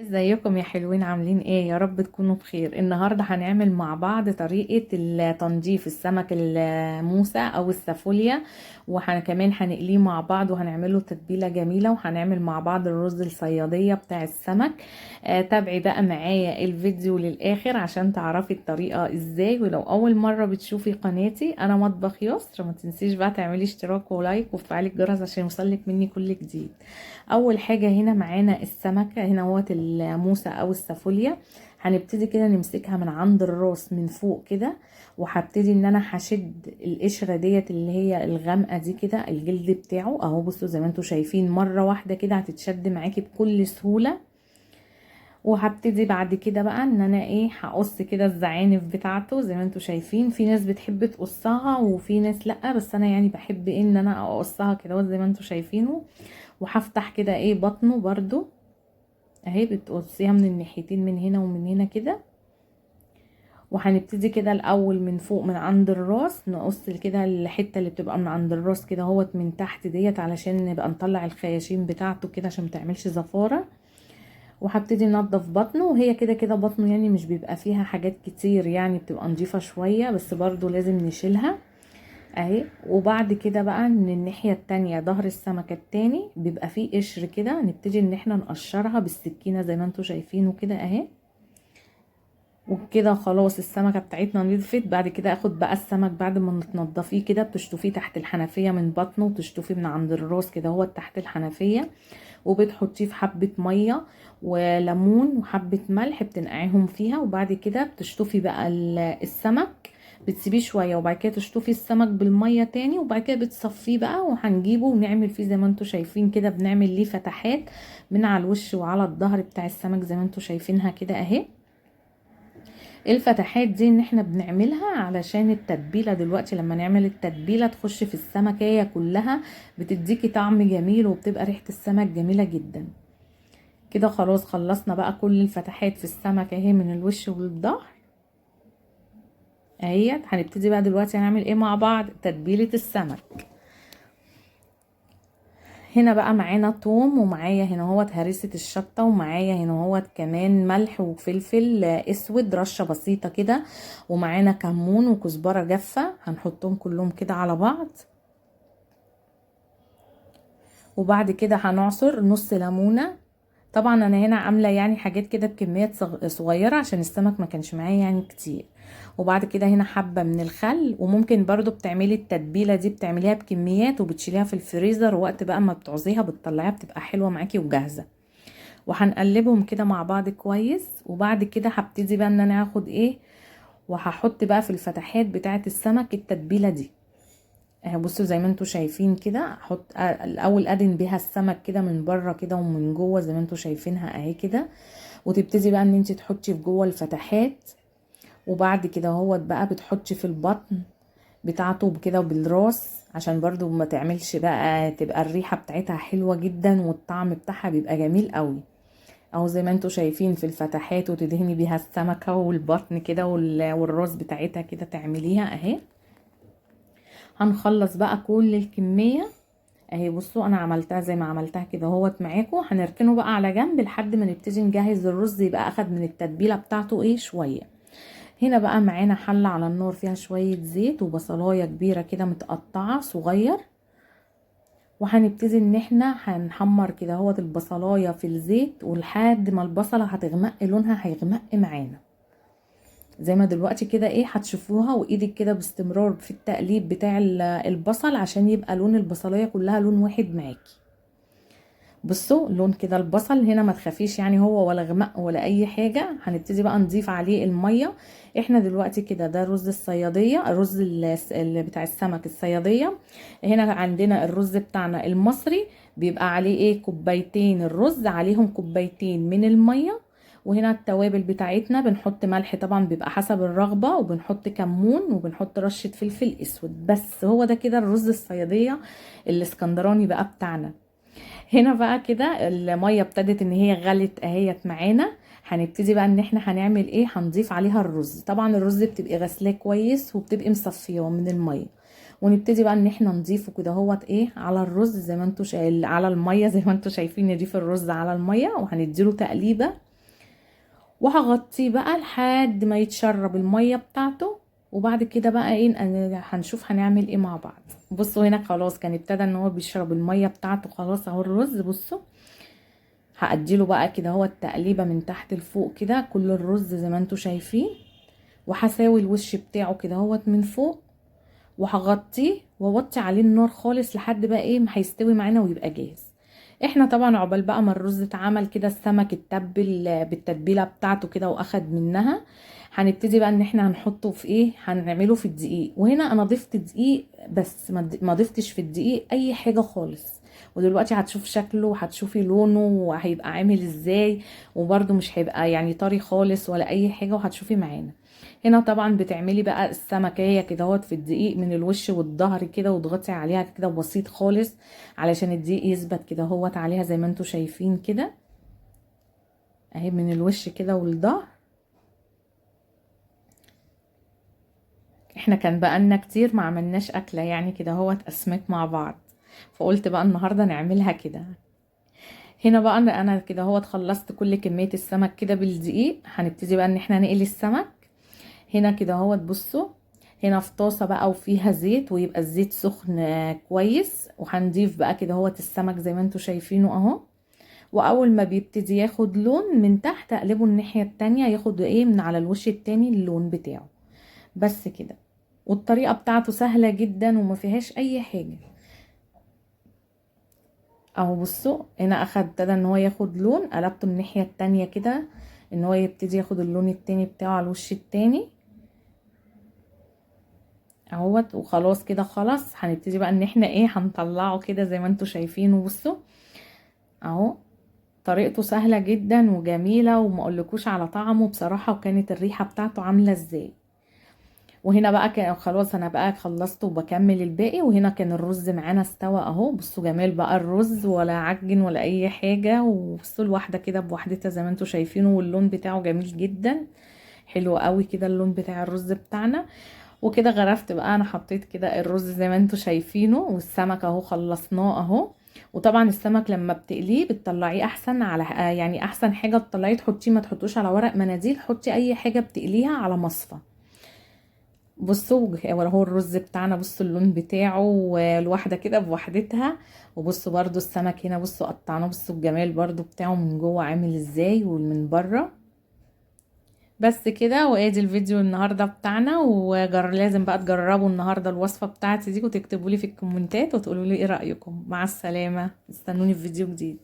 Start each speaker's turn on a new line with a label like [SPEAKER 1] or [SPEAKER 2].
[SPEAKER 1] ازيكم يا حلوين؟ عاملين ايه؟ يا رب تكونوا بخير. النهارده هنعمل مع بعض طريقة تنظيف السمك الموسى او السافوليا، وكمان هنقليه مع بعض وهنعمله تتبيلة جميلة، وهنعمل مع بعض الرز الصيادية بتاع السمك. تابعي بقى معايا الفيديو للاخر عشان تعرفي الطريقة ازاي. ولو اول مرة بتشوفي قناتي انا مطبخ يسر، ما تنسيش بقى تعملي اشتراك ولايك وتفعلي الجرس عشان يوصلك مني كل جديد. اول حاجة هنا معانا السمكة، هنا هو الموسى او السافوليا. هنبتدي كده نمسكها من عند الراس من فوق كده، وهبتدي ان انا هشد القشرة ديت اللي هي الغامقة دي كده، الجلد بتاعه اهو. بصوا زي ما انتم شايفين مرة واحدة كده هتتشد معاكي بكل سهولة. وهبتدي بعد كده بقى ان انا ايه، هقص كده الزعانف بتاعته زي ما انتم شايفين. في ناس بتحب تقصها وفي ناس لا، بس انا يعني بحب إيه ان انا اقصها كده زي ما انتم شايفينه. وهفتح كده ايه بطنه برضو اهي، بتقصيها من الناحيتين من هنا ومن هنا كده. وهنبتدي كده الاول من فوق من عند الراس، نقص كده الحته اللي بتبقى من عند الراس كده اهوت من تحت ديت، علشان نبقى نطلع الخياشيم بتاعته كده عشان متعملش زفاره. وهبتدي ننضف بطنه، وهي كده كده بطنه يعني مش بيبقى فيها حاجات كتير، يعني بتبقى نضيفه شويه بس برضو لازم نشيلها اهي. وبعد كده بقى من الناحية التانية ظهر السمكة التاني بيبقى فيه قشر كده، نبتدي ان احنا نقشرها بالسكينة زي ما انتوا شايفينه كده اهي. وكده خلاص السمكة بتاعتنا نضفت. بعد كده اخد بقى السمك بعد ما تنضفيه كده، بتشطفيه تحت الحنفية من بطنه، وتشطفيه من عند الراس كده هو تحت الحنفية، وبتحطيه في حبة مية وليمون وحبة ملح بتنقعيهم فيها. وبعد كده بتشطفي بقى السمك، بتسيبيه شوية وبعد كده تشطفي السمك بالمية تاني، وبعد كده بتصفيه بقى. وهنجيبه ونعمل فيه زي ما انتوا شايفين كده، بنعمل ليه فتحات من على الوش وعلى الظهر بتاع السمك زي ما انتوا شايفينها كده اهي. الفتحات دي ان احنا بنعملها علشان التتبيله دلوقتي لما نعمل التتبيله تخش في السمكيه كلها، بتديكي طعم جميل وبتبقى ريحه السمك جميله جدا. كده خلاص خلصنا بقى كل الفتحات في السمك اهي من الوش والظهر اهيت. هنبتدي بقى دلوقتي هنعمل ايه مع بعض؟ تتبيله السمك. هنا بقى معانا توم، ومعايا هنا هوت هريسه الشطه، ومعايا هنا هوت كمان ملح وفلفل اسود رشه بسيطه كده، ومعانا كمون وكزبره جافه هنحطهم كلهم كده على بعض. وبعد كده هنعصر نص ليمونه. طبعا انا هنا عامله يعني حاجات كده بكميات صغيره عشان السمك ما كانش معايا يعني كتير. وبعد كده هنا حبه من الخل. وممكن برضو بتعملي التتبيله دي بتعمليها بكميات وبتشيليها في الفريزر، وقت بقى ما بتعوزيها بتطلعيها بتبقى حلوه معاكي وجاهزه. وهنقلبهم كده مع بعض كويس. وبعد كده هبتدي بقى ان انا هاخد ايه، وهحط بقى في الفتحات بتاعه السمك التتبيله دي اهي. بصوا زي ما انتوا شايفين كده، احط الاول ادهن بيها السمك كده من بره كده ومن جوه زي ما انتوا شايفينها اهي كده. وتبتدي بقى ان انت تحطي في جوه الفتحات. وبعد كده هو بقى بتحطي في البطن بتاعته كده بالراس، عشان برضو ما تعملش بقى تبقى الريحة بتاعتها حلوة جدا والطعم بتاعها بيبقى جميل قوي اهو زي ما انتوا شايفين في الفتحات. وتدهني بيها السمكة والبطن كده والراس بتاعتها كده تعمليها اهي. هنخلص بقى كل الكمية اهي. بصوا انا عملتها زي ما عملتها كده اهوت معاكم. هنركنه بقى على جنب لحد ما نبتدي نجهز الرز يبقى اخد من التتبيله بتاعته ايه شويه. هنا بقى معانا حله على النار فيها شويه زيت وبصلايه كبيره كده متقطعه صغير. وهنبتدي ان احنا هنحمر كده اهوت البصلايه في الزيت، ولحد ما البصله هتغمق لونها هيغمق معانا زي ما دلوقتي كده ايه هتشوفوها. وايدك كده باستمرار في التقليب بتاع البصل عشان يبقى لون البصلايه كلها لون واحد معاكي. بصوا لون كده البصل هنا ما تخافيش يعني هو ولا غمق ولا اي حاجه. هنبتدي بقى نضيف عليه الميه. احنا دلوقتي كده ده رز الصياديه، الرز اللي بتاع السمك الصياديه. هنا عندنا الرز بتاعنا المصري بيبقى عليه ايه كوبايتين الرز عليهم كوبايتين من الميه. وهنا التوابل بتاعتنا بنحط ملح طبعا بيبقى حسب الرغبه، وبنحط كمون وبنحط رشه فلفل اسود. بس هو ده كده الرز الصياديه الاسكندراني بقى بتاعنا. هنا بقى كده الميه ابتدت ان هي غلت اهيت معانا. هنبتدي بقى ان احنا هنعمل ايه، هنضيف عليها الرز. طبعا الرز بتبقي غسلاه كويس وبتبقي مصفيه من الميه. ونبتدي بقى ان احنا نضيفه كده هوت ايه على الرز زي ما انتوا على الميه زي ما انتوا شايفين. نضيف الرز على الميه وهنديله تقليبه وهغطيه بقى لحد ما يتشرب المية بتاعته. وبعد كده بقى ايه هنشوف هنعمل ايه مع بعض. بصوا هنا خلاص كان ابتدى ان هو بيشرب المية بتاعته خلاص اهو الرز. بصوا هأديله بقى كده هو التقليبة من تحت لفوق كده كل الرز زي ما انتوا شايفين، وهساوي الوش بتاعه كده هو من فوق، وهغطيه واوطي عليه النار خالص لحد بقى ايه ما هيستوي معانا ويبقى جاهز. احنا طبعا عقبال بقى ما الرز اتعمل كده السمك اتبل بالتتبيله بتاعته كده واخد منها، هنبتدي بقى ان احنا هنحطه في ايه، هنعمله في الدقيق. وهنا انا ضفت دقيق بس ما ضفتش في الدقيق اي حاجه خالص. ودلوقتي هتشوف شكله وهتشوفي لونه وهيبقى عامل ازاي، وبرده مش هيبقى يعني طري خالص ولا اي حاجه، وهتشوفي معانا. هنا طبعا بتعملي بقى السمكية كده هوت في الدقيق من الوش والظهر كده، وتغطي عليها كده بسيط خالص علشان الدقيق يثبت كده هوت عليها زي ما انتوا شايفين كده اهي من الوش كده والظهر. احنا كان بقالنا كتير ما عملناش اكلة يعني كده هوت اسماك مع بعض، فقلت بقى النهاردة نعملها كده. هنا بقى انا كده هوت خلصت كل كمية السمك كده بالدقيق. هنبتدي بقى ان احنا نقلي السمك هنا كده اهوت. بصوا هنا في طاسه بقى وفيها زيت، ويبقى الزيت سخن كويس، وهنضيف بقى كده اهوت السمك زي ما انتوا شايفينه اهو. واول ما بيبتدي ياخد لون من تحت اقلبه الناحيه التانية ياخد ايه من على الوش التاني اللون بتاعه. بس كده. والطريقه بتاعته سهله جدا وما فيهاش اي حاجه اهو. بصوا هنا ابتدى ان هو ياخد لون، قلبته من الناحيه التانية كده ان هو يبتدي ياخد اللون التاني بتاعه على الوش التاني اهوت. وخلاص كده خلاص هنبتدي بقى ان احنا ايه هنطلعه كده زي ما انتوا شايفينه. بصوا اهو طريقته سهلة جدا وجميلة، وما اقولكوش على طعمه بصراحة، وكانت الريحة بتاعته عاملة ازاي. وهنا بقى كان خلاص انا بقى خلصت وبكمل الباقي. وهنا كان الرز معانا استوى اهو. بصوا جمال بقى الرز ولا عجن ولا اي حاجة. وبصوا الواحدة كده بوحدتها زي ما انتوا شايفينه، واللون بتاعه جميل جدا حلو قوي كده اللون بتاع الرز بتاعنا. وكده غرفت بقى انا حطيت كده الرز زي ما انتوا شايفينه، والسمك اهو خلصناه اهو. وطبعا السمك لما بتقليه بتطلعيه احسن على يعني احسن حاجه تطلعيه تحطيه، ما تحطوش على ورق مناديل، حطي اي حاجه بتقليها على مصفى. بصوا هو الرز بتاعنا، بصوا اللون بتاعه والواحده كده بوحدتها. وبصوا برضو السمك هنا بصوا قطعناه، بصوا الجمال برضو بتاعه من جوه عامل ازاي ومن بره. بس كده. وادي الفيديو النهارده بتاعنا، لازم بقى تجربوا النهارده الوصفه بتاعتي دي، وتكتبوا لي في الكومنتات وتقولوا لي ايه رايكم. مع السلامه، استنوني في فيديو جديد.